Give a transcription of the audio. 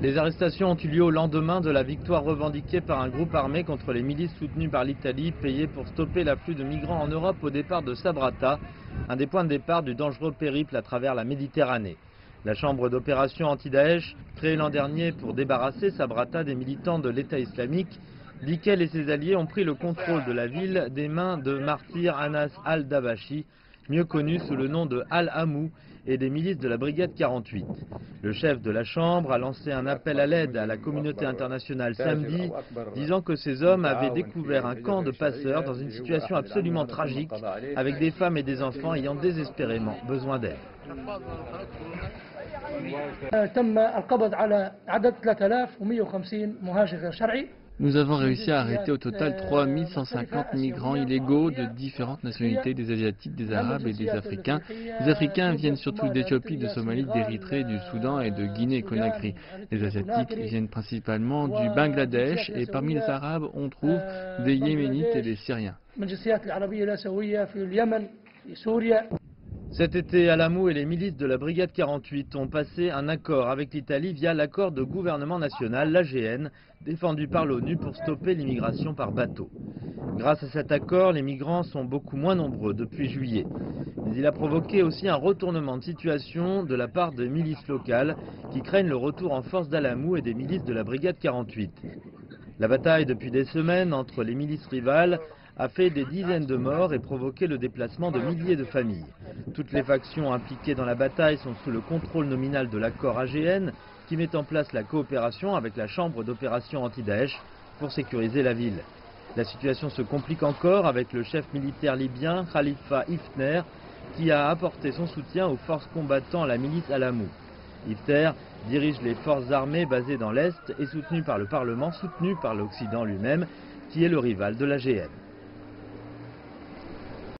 Les arrestations ont eu lieu au lendemain de la victoire revendiquée par un groupe armé contre les milices soutenues par l'Italie, payées pour stopper l'afflux de migrants en Europe au départ de Sabrata, un des points de départ du dangereux périple à travers la Méditerranée. La chambre d'opération anti-Daesh, créée l'an dernier pour débarrasser Sabrata des militants de l'État islamique, dit qu'elle et ses alliés ont pris le contrôle de la ville des mains de martyr Anas al-Dabashi, mieux connu sous le nom de Al-Hamou, et des milices de la Brigade 48. Le chef de la Chambre a lancé un appel à l'aide à la communauté internationale samedi, disant que ces hommes avaient découvert un camp de passeurs dans une situation absolument tragique, avec des femmes et des enfants ayant désespérément besoin d'aide. Nous avons réussi à arrêter au total 3150 migrants illégaux de différentes nationalités, des Asiatiques, des Arabes et des Africains. Les Africains viennent surtout d'Éthiopie, de Somalie, d'Érythrée, du Soudan et de Guinée-Conakry. Les Asiatiques viennent principalement du Bangladesh et parmi les Arabes, on trouve des Yéménites et des Syriens. Cet été, Al-Hamou et les milices de la Brigade 48 ont passé un accord avec l'Italie via l'accord de gouvernement national, l'AGN, défendu par l'ONU pour stopper l'immigration par bateau. Grâce à cet accord, les migrants sont beaucoup moins nombreux depuis juillet. Mais il a provoqué aussi un retournement de situation de la part de milices locales qui craignent le retour en force d'Al-Hamou et des milices de la Brigade 48. La bataille depuis des semaines entre les milices rivales a fait des dizaines de morts et provoqué le déplacement de milliers de familles. Toutes les factions impliquées dans la bataille sont sous le contrôle nominal de l'accord AGN qui met en place la coopération avec la chambre d'opération anti-Daesh pour sécuriser la ville. La situation se complique encore avec le chef militaire libyen Khalifa Haftar qui a apporté son soutien aux forces combattant la milice Al-Hamou. Haftar dirige les forces armées basées dans l'Est et soutenu par le Parlement, soutenu par l'Occident lui-même qui est le rival de l'AGN.